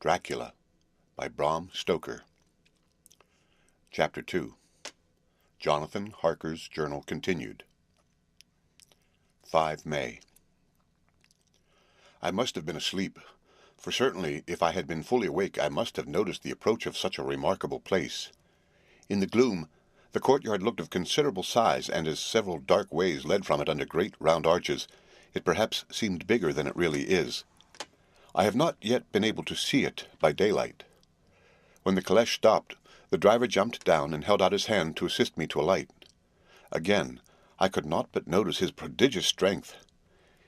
Dracula by Bram Stoker. Chapter 2. Jonathan Harker's Journal Continued. 5 May. I must have been asleep, for certainly if I had been fully awake I must have noticed the approach of such a remarkable place. In the gloom, the courtyard looked of considerable size, and as several dark ways led from it under great round arches, it perhaps seemed bigger than it really is. I have not yet been able to see it by daylight. When the caleche stopped, the driver jumped down and held out his hand to assist me to alight. Again, I could not but notice his prodigious strength.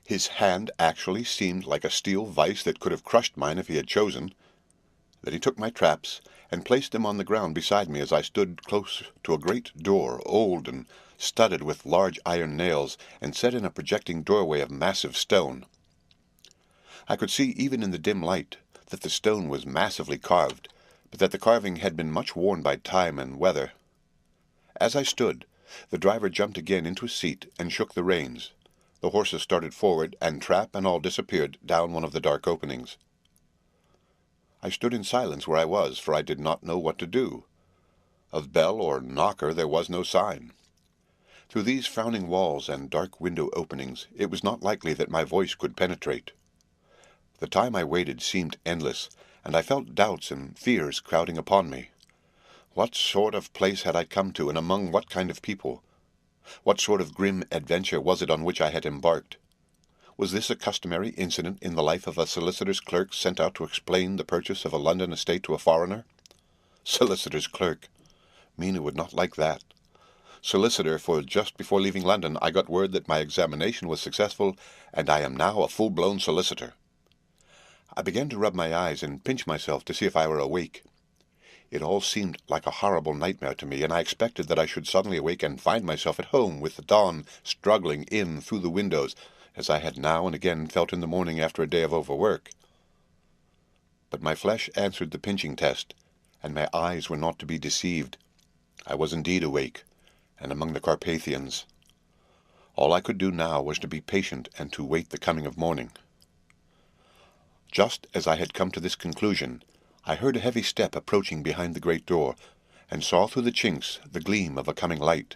His hand actually seemed like a steel vice that could have crushed mine if he had chosen. Then he took my traps and placed them on the ground beside me as I stood close to a great door, old and studded with large iron nails, and set in a projecting doorway of massive stone. I could see even in the dim light that the stone was massively carved, but that the carving had been much worn by time and weather. As I stood, the driver jumped again into his seat and shook the reins. The horses started forward, and trap and all disappeared down one of the dark openings. I stood in silence where I was, for I did not know what to do. Of bell or knocker there was no sign. Through these frowning walls and dark window openings it was not likely that my voice could penetrate. The time I waited seemed endless, and I felt doubts and fears crowding upon me. What sort of place had I come to, and among what kind of people? What sort of grim adventure was it on which I had embarked? Was this a customary incident in the life of a solicitor's clerk sent out to explain the purchase of a London estate to a foreigner? Solicitor's clerk. Mina would not like that. Solicitor, for just before leaving London I got word that my examination was successful, and I am now a full-blown solicitor. I began to rub my eyes and pinch myself to see if I were awake. It all seemed like a horrible nightmare to me, and I expected that I should suddenly awake and find myself at home with the dawn struggling in through the windows, as I had now and again felt in the morning after a day of overwork. But my flesh answered the pinching test, and my eyes were not to be deceived. I was indeed awake, and among the Carpathians. All I could do now was to be patient and to wait the coming of morning. Just as I had come to this conclusion, I heard a heavy step approaching behind the great door, and saw through the chinks the gleam of a coming light.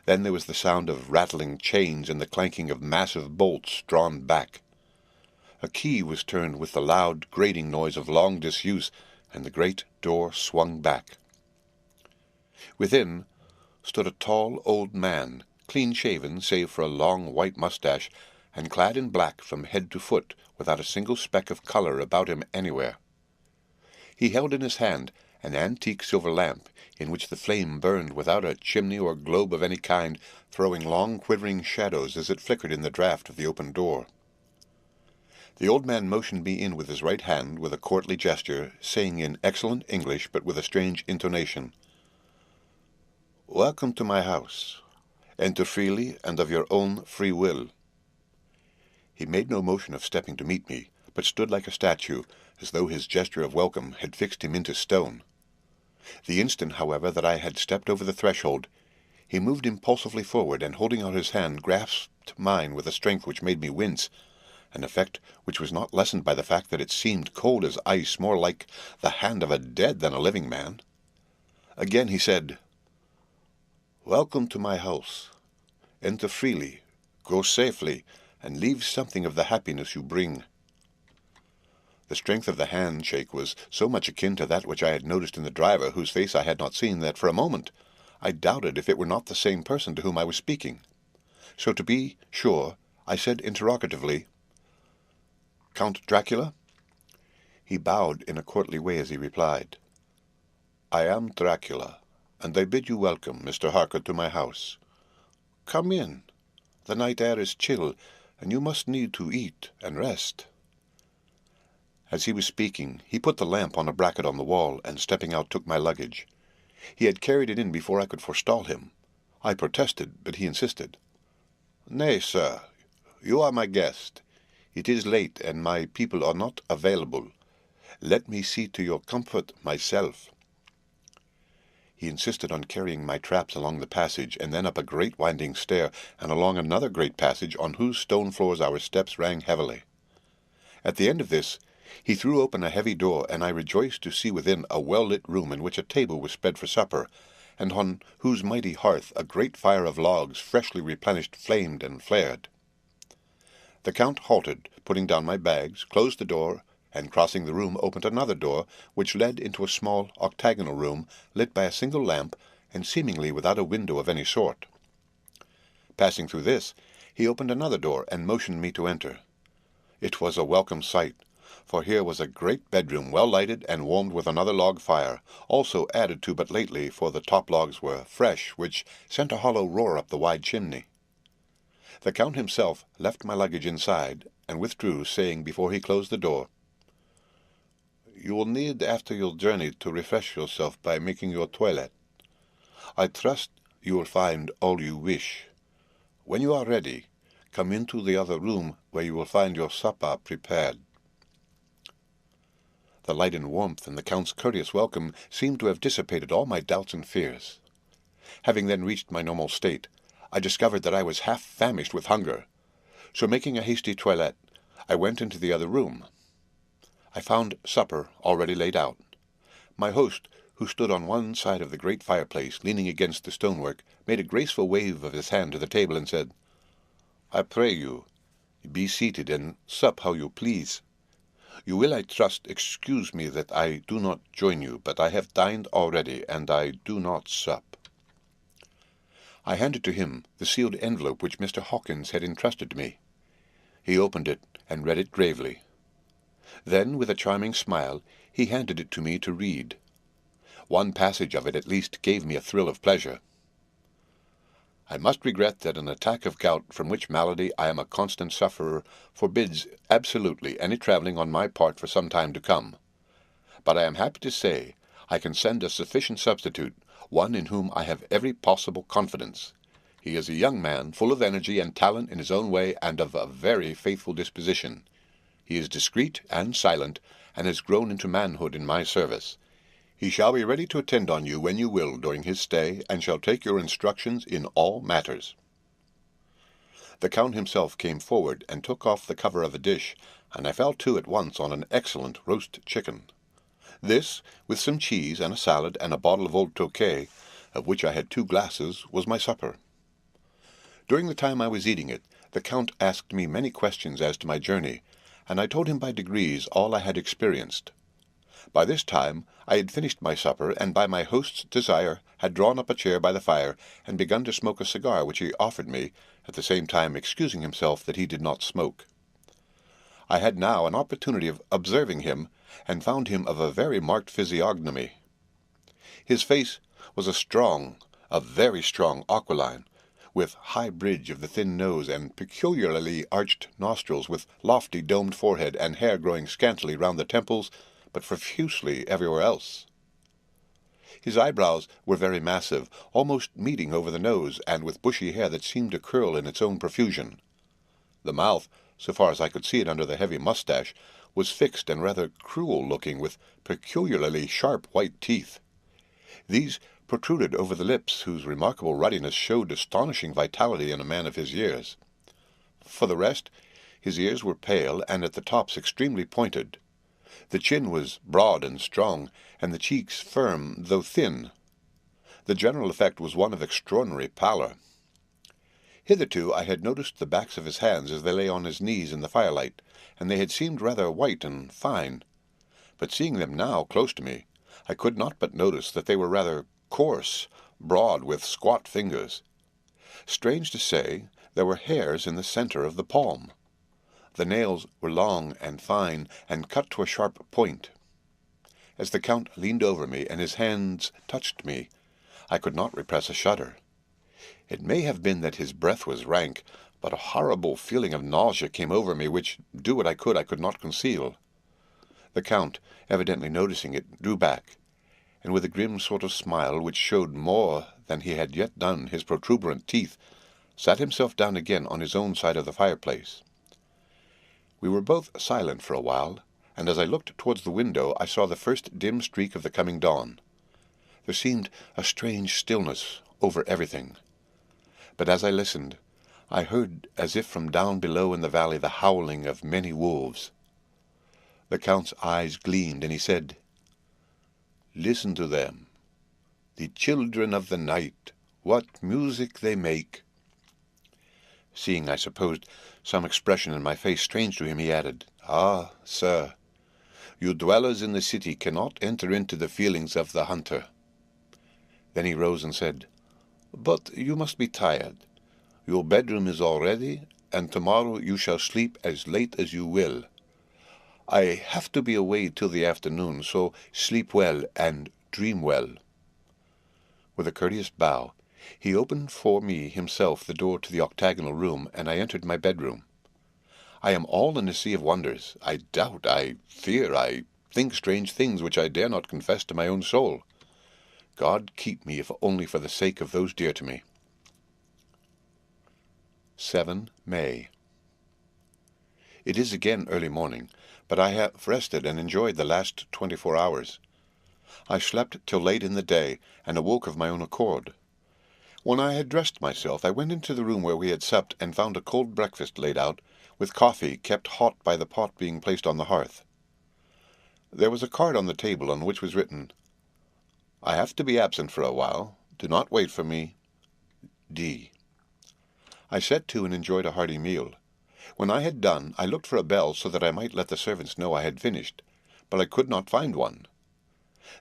Then there was the sound of rattling chains and the clanking of massive bolts drawn back. A key was turned with the loud grating noise of long disuse, and the great door swung back. Within stood a tall old man, clean-shaven save for a long white moustache, and clad in black from head to foot, without a single speck of color about him anywhere. He held in his hand an antique silver lamp, in which the flame burned without a chimney or globe of any kind, throwing long quivering shadows as it flickered in the draught of the open door. The old man motioned me in with his right hand with a courtly gesture, saying in excellent English but with a strange intonation, "Welcome to my house. Enter freely and of your own free will." He made no motion of stepping to meet me, but stood like a statue, as though his gesture of welcome had fixed him into stone. The instant, however, that I had stepped over the threshold, he moved impulsively forward, and holding out his hand, grasped mine with a strength which made me wince, an effect which was not lessened by the fact that it seemed cold as ice, more like the hand of a dead than a living man. Again he said, "Welcome to my house. Enter freely, go safely, and leave something of the happiness you bring." The strength of the handshake was so much akin to that which I had noticed in the driver, whose face I had not seen, that for a moment I doubted if it were not the same person to whom I was speaking. So to be sure, I said interrogatively, "Count Dracula?" He bowed in a courtly way as he replied, "I am Dracula, and I bid you welcome, Mr. Harker, to my house. Come in. The night air is chill, and you must need to eat and rest." As he was speaking, he put the lamp on a bracket on the wall, and stepping out took my luggage. He had carried it in before I could forestall him. I protested, but he insisted. "Nay, sir, you are my guest. It is late, and my people are not available. Let me see to your comfort myself." He insisted on carrying my traps along the passage, and then up a great winding stair, and along another great passage, on whose stone floors our steps rang heavily. At the end of this, He threw open a heavy door, and I rejoiced to see within a well-lit room in which a table was spread for supper, and on whose mighty hearth a great fire of logs, freshly replenished, flamed and flared. The Count halted, putting down my bags, closed the door, and crossing the room opened another door, which led into a small octagonal room, lit by a single lamp, and seemingly without a window of any sort. Passing through this, he opened another door, and motioned me to enter. It was a welcome sight, for here was a great bedroom, well lighted and warmed with another log fire, also added to but lately, for the top logs were fresh, which sent a hollow roar up the wide chimney. The Count himself left my luggage inside, and withdrew, saying before he closed the door, "You will need after your journey to refresh yourself by making your toilet. I trust you will find all you wish. When you are ready, come into the other room, where you will find your supper prepared." The light and warmth and the Count's courteous welcome seemed to have dissipated all my doubts and fears. Having then reached my normal state, I discovered that I was half famished with hunger, so making a hasty toilette, I went into the other room. I found supper already laid out. My host, who stood on one side of the great fireplace, leaning against the stonework, made a graceful wave of his hand to the table, and said, "I pray you, be seated, and sup how you please. You will, I trust, excuse me that I do not join you, but I have dined already, and I do not sup." I handed to him the sealed envelope which Mr. Hawkins had entrusted to me. He opened it, and read it gravely. Then, with a charming smile, he handed it to me to read. One passage of it at least gave me a thrill of pleasure. "I must regret that an attack of gout, from which malady I am a constant sufferer, forbids absolutely any travelling on my part for some time to come. But I am happy to say I can send a sufficient substitute, one in whom I have every possible confidence. He is a young man, full of energy and talent in his own way, and of a very faithful disposition. He is discreet and silent, and has grown into manhood in my service. He shall be ready to attend on you when you will during his stay, and shall take your instructions in all matters." The Count himself came forward and took off the cover of a dish, and I fell to at once on an excellent roast chicken. This, with some cheese and a salad and a bottle of old Tokay, of which I had 2 glasses, was my supper. During the time I was eating it, the Count asked me many questions as to my journey, and I told him by degrees all I had experienced. By this time I had finished my supper, and by my host's desire had drawn up a chair by the fire, and begun to smoke a cigar which he offered me, at the same time excusing himself that he did not smoke. I had now an opportunity of observing him, and found him of a very marked physiognomy. His face was a very strong aquiline, with high bridge of the thin nose, and peculiarly arched nostrils, with lofty domed forehead, and hair growing scantily round the temples, but profusely everywhere else. His eyebrows were very massive, almost meeting over the nose, and with bushy hair that seemed to curl in its own profusion. The mouth, so far as I could see it under the heavy moustache, was fixed and rather cruel-looking, with peculiarly sharp white teeth. These protruded over the lips, whose remarkable ruddiness showed astonishing vitality in a man of his years. For the rest, his ears were pale, and at the tops extremely pointed. The chin was broad and strong, and the cheeks firm, though thin. The general effect was one of extraordinary pallor. Hitherto I had noticed the backs of his hands as they lay on his knees in the firelight, and they had seemed rather white and fine. But seeing them now close to me, I could not but notice that they were rather coarse, broad, with squat fingers. Strange to say, there were hairs in the centre of the palm. The nails were long and fine, and cut to a sharp point. As the Count leaned over me, and his hands touched me, I could not repress a shudder. It may have been that his breath was rank, but a horrible feeling of nausea came over me, which, do what I could not conceal. The Count, evidently noticing it, drew back, and with a grim sort of smile, which showed more than he had yet done his protuberant teeth, sat himself down again on his own side of the fireplace. We were both silent for a while, and as I looked towards the window I saw the first dim streak of the coming dawn. There seemed a strange stillness over everything. But as I listened, I heard, as if from down below in the valley, the howling of many wolves. The Count's eyes gleamed, and he said, "Listen to them, the children of the night, what music they make." Seeing, I supposed, some expression in my face strange to him, he added, "Ah, sir, you dwellers in the city cannot enter into the feelings of the hunter." Then he rose and said, "But you must be tired. Your bedroom is all ready, and tomorrow you shall sleep as late as you will. I have to be away till the afternoon, so sleep well and dream well." With a courteous bow, he opened for me himself the door to the octagonal room, and I entered my bedroom. I am all in a sea of wonders. I doubt, I fear, I think strange things which I dare not confess to my own soul. God keep me, if only for the sake of those dear to me. 7 May. It is again early morning, but I have rested and enjoyed the last 24 hours. I slept till late in the day, and awoke of my own accord. When I had dressed myself, I went into the room where we had supped, and found a cold breakfast laid out, with coffee kept hot by the pot being placed on the hearth. There was a card on the table on which was written, "I have to be absent for a while. Do not wait for me. D." I set to and enjoyed a hearty meal. When I had done, I looked for a bell so that I might let the servants know I had finished, but I could not find one.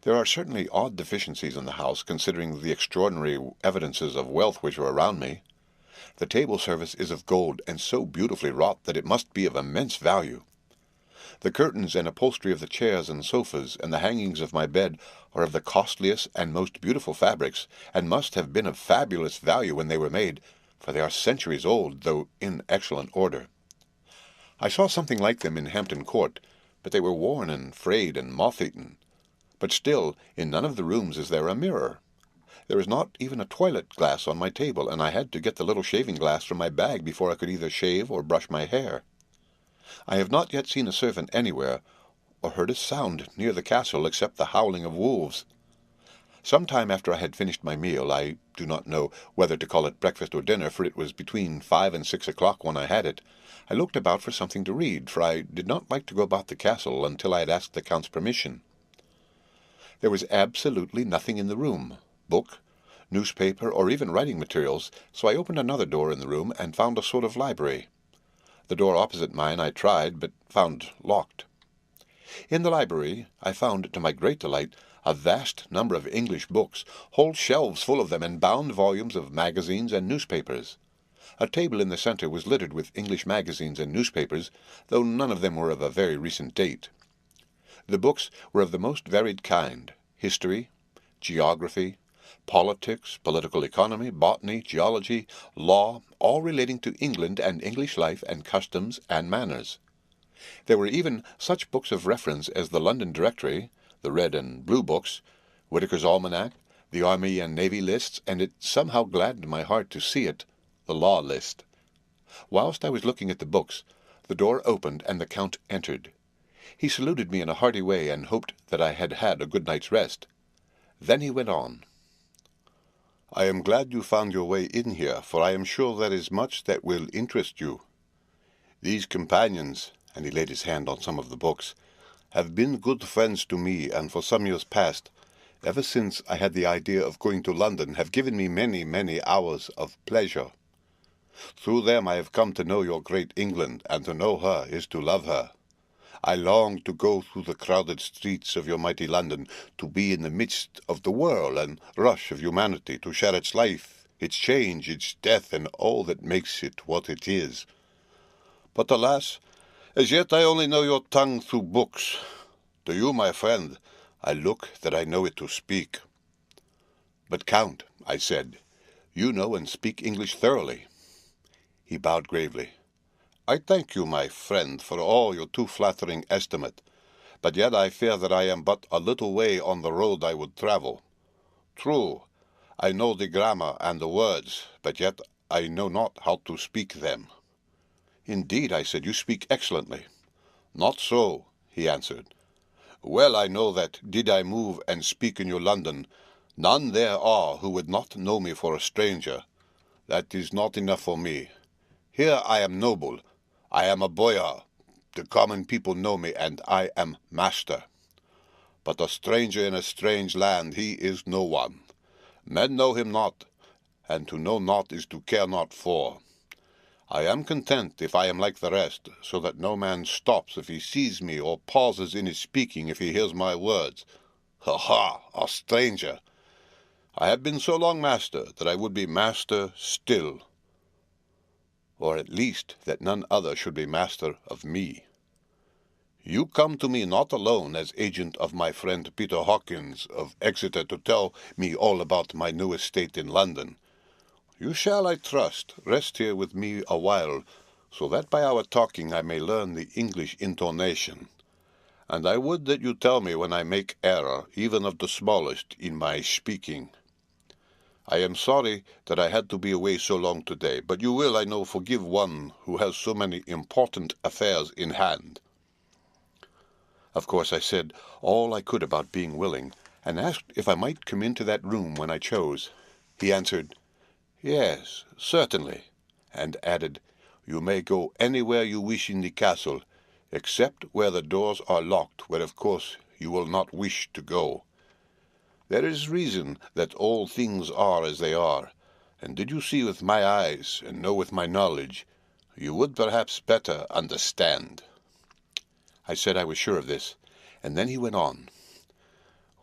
There are certainly odd deficiencies in the house, considering the extraordinary evidences of wealth which are around me. The table service is of gold, and so beautifully wrought that it must be of immense value. The curtains and upholstery of the chairs and sofas, and the hangings of my bed, are of the costliest and most beautiful fabrics, and must have been of fabulous value when they were made, for they are centuries old, though in excellent order. I saw something like them in Hampton Court, but they were worn and frayed and moth-eaten. But still, in none of the rooms is there a mirror. There is not even a toilet glass on my table, and I had to get the little shaving glass from my bag before I could either shave or brush my hair. I have not yet seen a servant anywhere, or heard a sound near the castle except the howling of wolves. Some time after I had finished my meal, I do not know whether to call it breakfast or dinner, for it was between 5 and 6 o'clock when I had it, I looked about for something to read, for I did not like to go about the castle until I had asked the Count's permission. There was absolutely nothing in the room, book, newspaper, or even writing materials, so I opened another door in the room and found a sort of library. The door opposite mine I tried, but found locked. In the library I found, to my great delight, a vast number of English books, whole shelves full of them, and bound volumes of magazines and newspapers. A table in the centre was littered with English magazines and newspapers, though none of them were of a very recent date. The books were of the most varied kind: history, geography, politics, political economy, botany, geology, law, all relating to England and English life and customs and manners. There were even such books of reference as the London Directory, the Red and Blue books, Whitaker's Almanac, the Army and Navy lists, and it somehow gladdened my heart to see it, the Law list. Whilst I was looking at the books, the door opened and the Count entered. He saluted me in a hearty way, and hoped that I had had a good night's rest. Then he went on. "I am glad you found your way in here, for I am sure there is much that will interest you. These companions," and he laid his hand on some of the books, "have been good friends to me, and for some years past, ever since I had the idea of going to London, have given me many, many hours of pleasure. Through them I have come to know your great England, and to know her is to love her. I long to go through the crowded streets of your mighty London, to be in the midst of the whirl and rush of humanity, to share its life, its change, its death, and all that makes it what it is. But alas, as yet I only know your tongue through books. To you, my friend, I look that I know it to speak." "But, Count," I said, "you know and speak English thoroughly." He bowed gravely. "I thank you, my friend, for all your too flattering estimate, but yet I fear that I am but a little way on the road I would travel. True, I know the grammar and the words, but yet I know not how to speak them." "Indeed," I said, "you speak excellently." "Not so," he answered. "Well I know that, did I move and speak in your London, none there are who would not know me for a stranger. That is not enough for me. Here I am noble. I am a boyar, The common people know me, and I am master. But a stranger in a strange land, he is no one. Men know him not, and to know not is to care not for. I am content if I am like the rest, so that no man stops if he sees me, or pauses in his speaking if he hears my words. Ha ha, a stranger! I have been so long master that I would be master still, or at least that none other should be master of me. You come to me not alone as agent of my friend Peter Hawkins of Exeter to tell me all about my new estate in London. You shall, I trust, rest here with me a while, so that by our talking I may learn the English intonation. And I would that you tell me when I make error, even of the smallest, in my speaking. I am sorry that I had to be away so long today, but you will, I know, forgive one who has so many important affairs in hand. Of course I said all I could about being willing, and asked if I might come into that room when I chose. He answered, "Yes, certainly," and added, "You may go anywhere you wish in the castle, except where the doors are locked, where of course you will not wish to go. There is reason that all things are as they are, and did you see with my eyes and know with my knowledge, you would perhaps better understand." I said I was sure of this, and then he went on.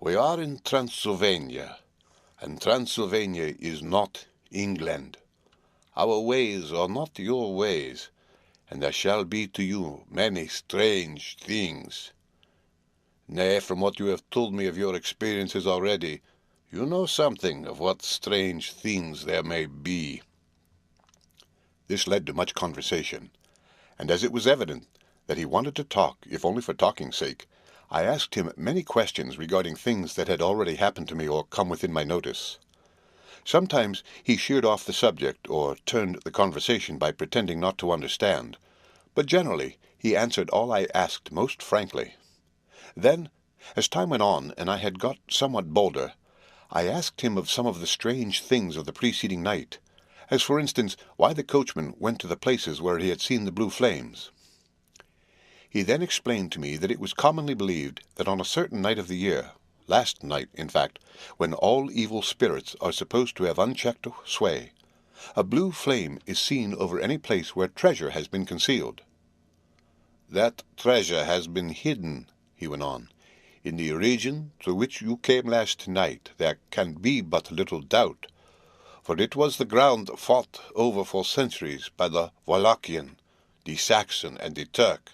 "We are in Transylvania, and Transylvania is not England. Our ways are not your ways, and there shall be to you many strange things. Nay, from what you have told me of your experiences already, you know something of what strange things there may be." This led to much conversation, and as it was evident that he wanted to talk, if only for talking's sake, I asked him many questions regarding things that had already happened to me or come within my notice. Sometimes he sheered off the subject, or turned the conversation by pretending not to understand, but generally he answered all I asked most frankly. Then, as time went on, and I had got somewhat bolder, I asked him of some of the strange things of the preceding night, as for instance, why the coachman went to the places where he had seen the blue flames. He then explained to me that it was commonly believed that on a certain night of the year, last night, in fact, when all evil spirits are supposed to have unchecked sway, a blue flame is seen over any place where treasure has been concealed. "That treasure has been hidden," he went on, "in the region through which you came last night, there can be but little doubt, for it was the ground fought over for centuries by the Wallachian, the Saxon, and the Turk.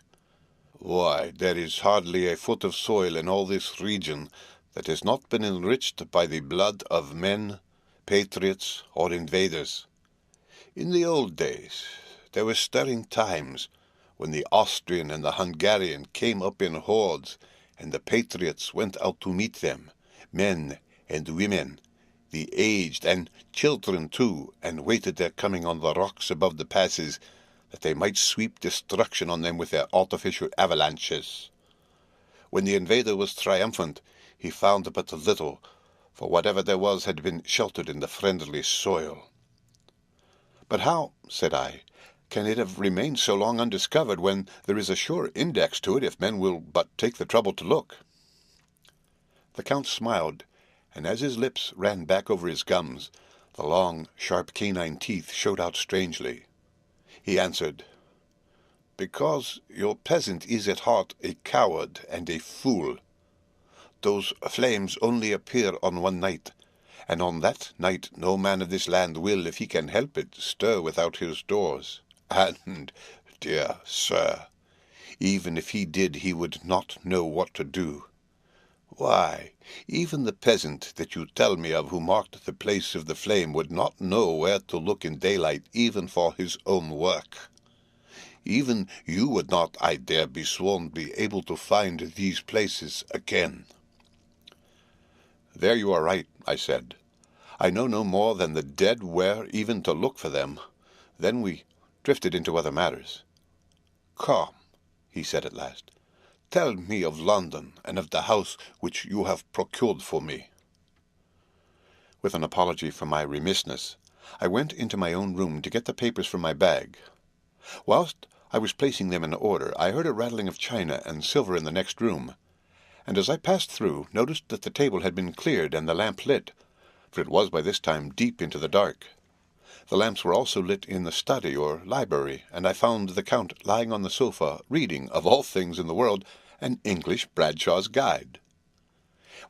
Why, there is hardly a foot of soil in all this region that has not been enriched by the blood of men, patriots, or invaders. In the old days, there were stirring times, when the Austrian and the Hungarian came up in hordes, and the patriots went out to meet them, men and women, the aged and children too, and waited their coming on the rocks above the passes, that they might sweep destruction on them with their artificial avalanches. When the invader was triumphant, he found but little, for whatever there was had been sheltered in the friendly soil." "But how," said I, "can it have remained so long undiscovered, when there is a sure index to it if men will but take the trouble to look?" The Count smiled, and as his lips ran back over his gums, the long, sharp canine teeth showed out strangely. He answered, "Because your peasant is at heart a coward and a fool. Those flames only appear on one night, and on that night no man of this land will, if he can help it, stir without his doors. And, dear sir, even if he did, he would not know what to do. Why, even the peasant that you tell me of who marked the place of the flame would not know where to look in daylight even for his own work. Even you would not, I dare be sworn, be able to find these places again." "There you are right," I said. "I know no more than the dead where even to look for them." Then we drifted into other matters. "Come," he said at last, "tell me of London, and of the house which you have procured for me." With an apology for my remissness, I went into my own room to get the papers from my bag. Whilst I was placing them in order, I heard a rattling of china and silver in the next room, and as I passed through, noticed that the table had been cleared and the lamp lit, for it was by this time deep into the dark. The lamps were also lit in the study or library, and I found the Count lying on the sofa, reading, of all things in the world, an English Bradshaw's Guide.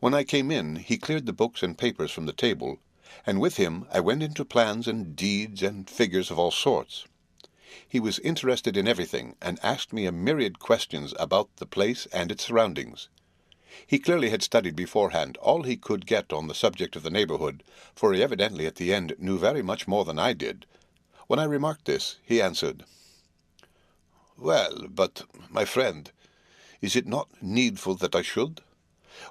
When I came in, he cleared the books and papers from the table, and with him I went into plans and deeds and figures of all sorts. He was interested in everything, and asked me a myriad questions about the place and its surroundings. He clearly had studied beforehand all he could get on the subject of the neighbourhood, for he evidently at the end knew very much more than I did. When I remarked this, he answered, "Well, but, my friend, is it not needful that I should?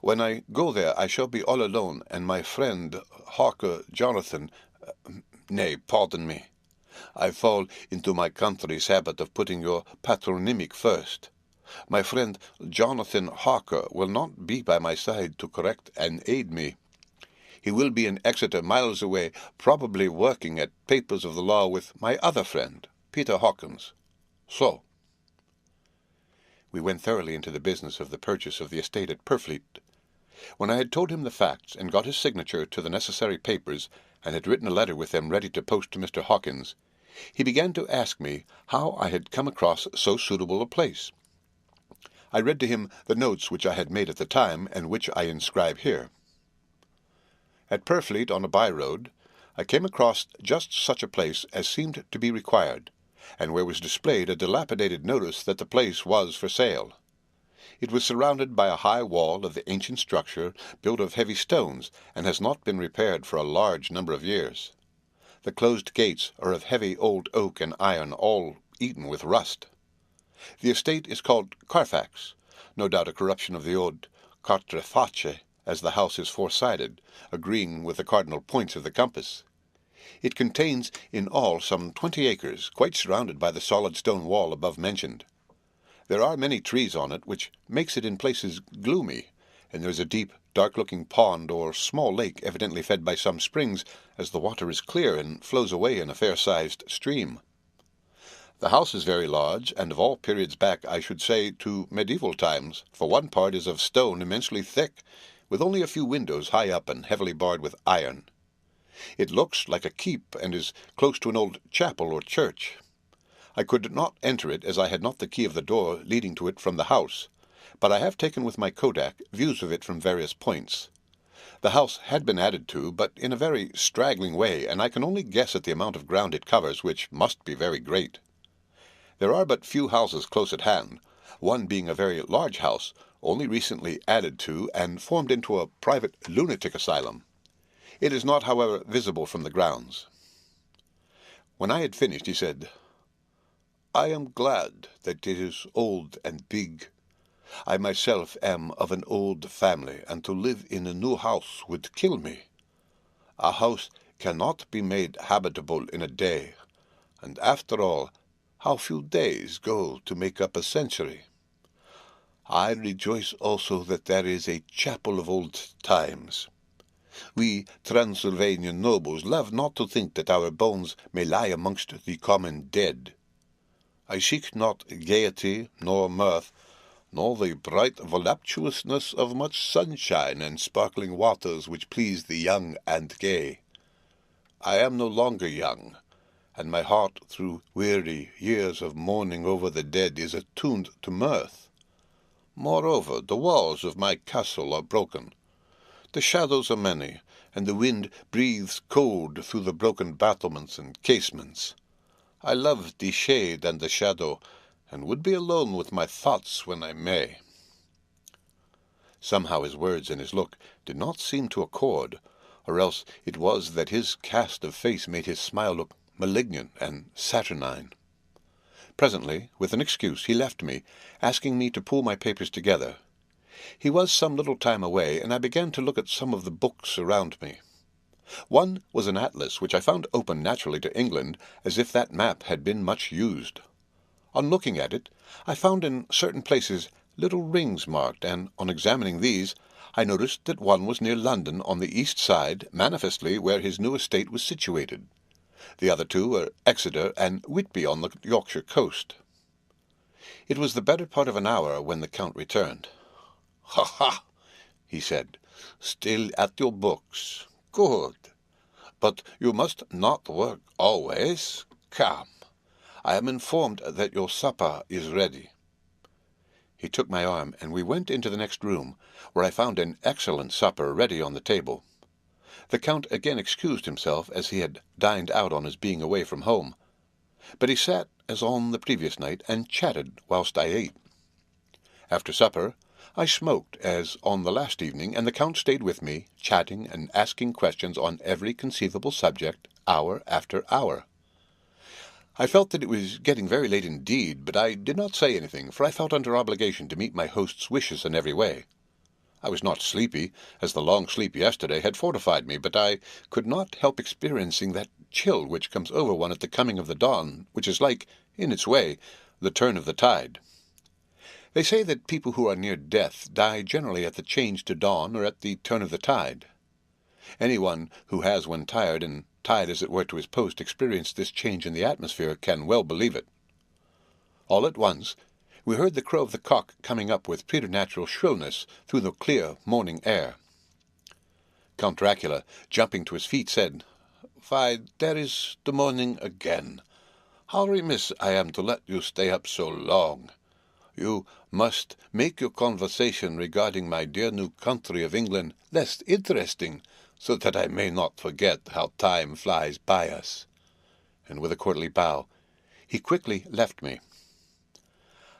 When I go there I shall be all alone, and my friend Hawker Jonathan, nay, pardon me, I fall into my country's habit of putting your patronymic first. My friend Jonathan Hawker will not be by my side to correct and aid me. He will be in Exeter, miles away, probably working at papers of the law with my other friend, Peter Hawkins. So." We went thoroughly into the business of the purchase of the estate at Purfleet. When I had told him the facts, and got his signature to the necessary papers, and had written a letter with them ready to post to Mr. Hawkins, he began to ask me how I had come across so suitable a place. I read to him the notes which I had made at the time, and which I inscribe here. At Purfleet, on a by-road, I came across just such a place as seemed to be required, and where was displayed a dilapidated notice that the place was for sale. It was surrounded by a high wall of the ancient structure, built of heavy stones, and has not been repaired for a large number of years. The closed gates are of heavy old oak and iron, all eaten with rust. The estate is called Carfax, no doubt a corruption of the old Cartreface, as the house is four-sided, agreeing with the cardinal points of the compass. It contains in all some 20 acres, quite surrounded by the solid stone wall above mentioned. There are many trees on it, which makes it in places gloomy, and there is a deep, dark-looking pond or small lake, evidently fed by some springs, as the water is clear and flows away in a fair-sized stream. The house is very large, and of all periods back, I should say, to medieval times, for one part is of stone immensely thick, with only a few windows high up and heavily barred with iron. It looks like a keep, and is close to an old chapel or church. I could not enter it, as I had not the key of the door leading to it from the house, but I have taken with my kodak views of it from various points. The house had been added to, but in a very straggling way, and I can only guess at the amount of ground it covers, which must be very great. There are but few houses close at hand, one being a very large house, only recently added to and formed into a private lunatic asylum. It is not, however, visible from the grounds. When I had finished, he said, "I am glad that it is old and big. I myself am of an old family, and to live in a new house would kill me. A house cannot be made habitable in a day, and after all, how few days go to make up a century. I rejoice also that there is a chapel of old times. We Transylvanian nobles love not to think that our bones may lie amongst the common dead. I seek not gaiety, nor mirth, nor the bright voluptuousness of much sunshine and sparkling waters which please the young and gay. I am no longer young, and my heart through weary years of mourning over the dead is attuned to mirth. Moreover, the walls of my castle are broken. The shadows are many, and the wind breathes cold through the broken battlements and casements. I love the shade and the shadow, and would be alone with my thoughts when I may." Somehow his words and his look did not seem to accord, or else it was that his cast of face made his smile look malignant and saturnine. Presently, with an excuse, he left me, asking me to pull my papers together. He was some little time away, and I began to look at some of the books around me. One was an atlas, which I found open naturally to England, as if that map had been much used. On looking at it, I found in certain places little rings marked, and on examining these, I noticed that one was near London on the east side, manifestly where his new estate was situated. The other two were Exeter and Whitby on the Yorkshire coast. It was the better part of an hour when the Count returned. "Ha ha!" he said. "Still at your books. Good. But you must not work always. Come. I am informed that your supper is ready." He took my arm, and we went into the next room, where I found an excellent supper ready on the table. The Count again excused himself, as he had dined out on his being away from home, but he sat as on the previous night, and chatted whilst I ate. After supper I smoked as on the last evening, and the Count stayed with me, chatting and asking questions on every conceivable subject, hour after hour. I felt that it was getting very late indeed, but I did not say anything, for I felt under obligation to meet my host's wishes in every way. I was not sleepy, as the long sleep yesterday had fortified me, but I could not help experiencing that chill which comes over one at the coming of the dawn, which is like, in its way, the turn of the tide. They say that people who are near death die generally at the change to dawn or at the turn of the tide. Anyone who has, when tired, and tied as it were to his post, experienced this change in the atmosphere can well believe it. All at once we heard the crow of the cock coming up with preternatural shrillness through the clear morning air. Count Dracula, jumping to his feet, said, "Why, there is the morning again. How remiss I am to let you stay up so long. You must make your conversation regarding my dear new country of England less interesting, so that I may not forget how time flies by us." And with a courtly bow, he quickly left me.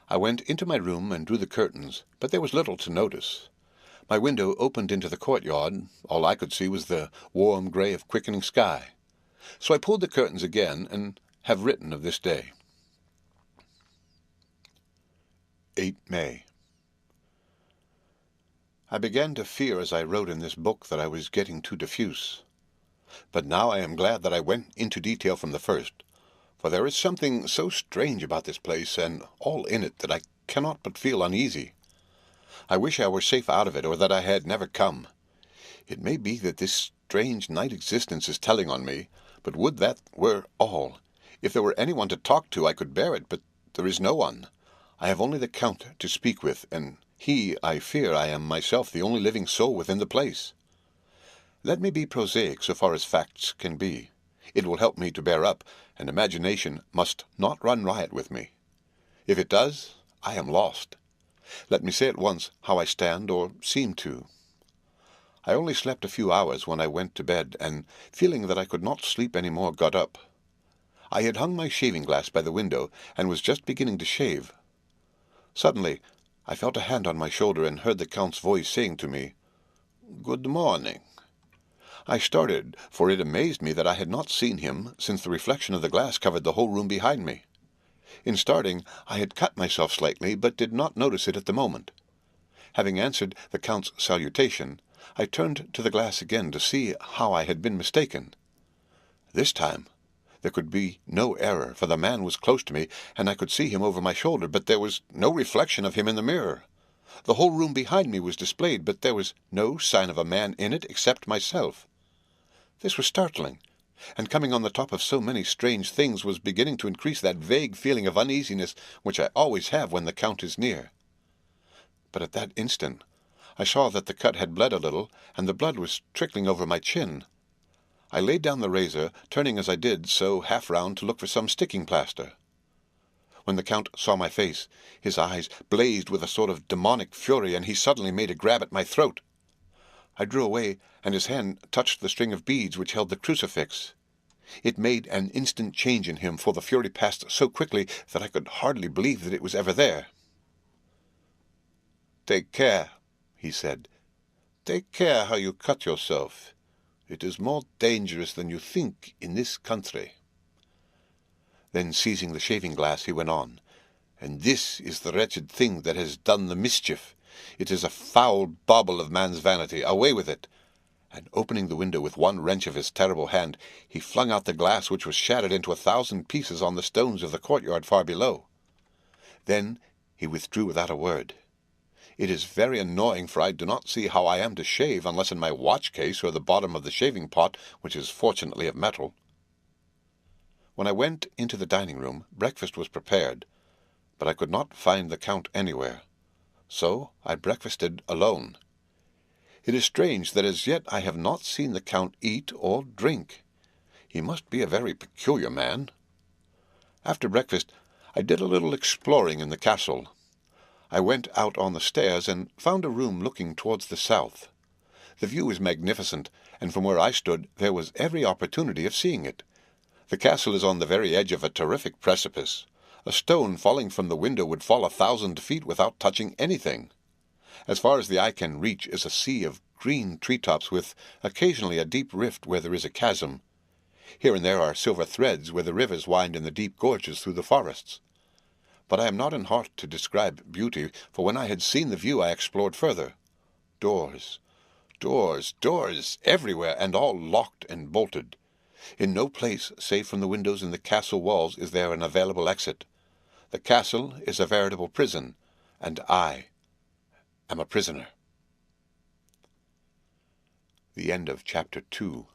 I went into my room and drew the curtains, but there was little to notice. My window opened into the courtyard. All I could see was the warm grey of quickening sky. So I pulled the curtains again, and have written of this day. 8 May. I began to fear as I wrote in this book that I was getting too diffuse. But now I am glad that I went into detail from the first, for there is something so strange about this place and all in it that I cannot but feel uneasy. I wish I were safe out of it, or that I had never come. It may be that this strange night existence is telling on me, but would that were all. If there were anyone to talk to, I could bear it, but there is no one. I have only the Count to speak with, and he, I fear I am myself the only living soul within the place. Let me be prosaic so far as facts can be. It will help me to bear up, and imagination must not run riot with me. If it does, I am lost. Let me say at once how I stand, or seem to. I only slept a few hours when I went to bed, and, feeling that I could not sleep any more, got up. I had hung my shaving-glass by the window, and was just beginning to shave. Suddenly I felt a hand on my shoulder, and heard the Count's voice saying to me, "Good morning." I started, for it amazed me that I had not seen him, since the reflection of the glass covered the whole room behind me. In starting, I had cut myself slightly, but did not notice it at the moment. Having answered the Count's salutation, I turned to the glass again to see how I had been mistaken. This time there could be no error, for the man was close to me, and I could see him over my shoulder, but there was no reflection of him in the mirror. The whole room behind me was displayed, but there was no sign of a man in it except myself. This was startling, and coming on the top of so many strange things was beginning to increase that vague feeling of uneasiness which I always have when the Count is near. But at that instant I saw that the cut had bled a little, and the blood was trickling over my chin. I laid down the razor, turning as I did so half round to look for some sticking plaster. When the Count saw my face, his eyes blazed with a sort of demonic fury, and he suddenly made a grab at my throat. I drew away, and his hand touched the string of beads which held the crucifix. It made an instant change in him, for the fury passed so quickly that I could hardly believe that it was ever there. "Take care," he said. "Take care how you cut yourself. It is more dangerous than you think in this country." Then, seizing the shaving-glass, he went on, "And this is the wretched thing that has done the mischief. It is a foul bauble of man's vanity. Away with it!" And opening the window with one wrench of his terrible hand, he flung out the glass, which was shattered into 1,000 pieces on the stones of the courtyard far below. Then he withdrew without a word. It is very annoying, for I do not see how I am to shave unless in my watch-case or the bottom of the shaving-pot, which is fortunately of metal. When I went into the dining-room, breakfast was prepared, but I could not find the Count anywhere. So I breakfasted alone. It is strange that as yet I have not seen the Count eat or drink. He must be a very peculiar man. After breakfast, I did a little exploring in the castle. I went out on the stairs and found a room looking towards the south. The view is magnificent, and from where I stood there was every opportunity of seeing it. The castle is on the very edge of a terrific precipice. A stone falling from the window would fall 1,000 feet without touching anything. As far as the eye can reach is a sea of green treetops, with occasionally a deep rift where there is a chasm. Here and there are silver threads where the rivers wind in the deep gorges through the forests. But I am not in heart to describe beauty, for when I had seen the view I explored further. Doors, doors, doors everywhere, and all locked and bolted. In no place, save from the windows in the castle walls, is there an available exit. The castle is a veritable prison, and I am a prisoner. The end of Chapter 2.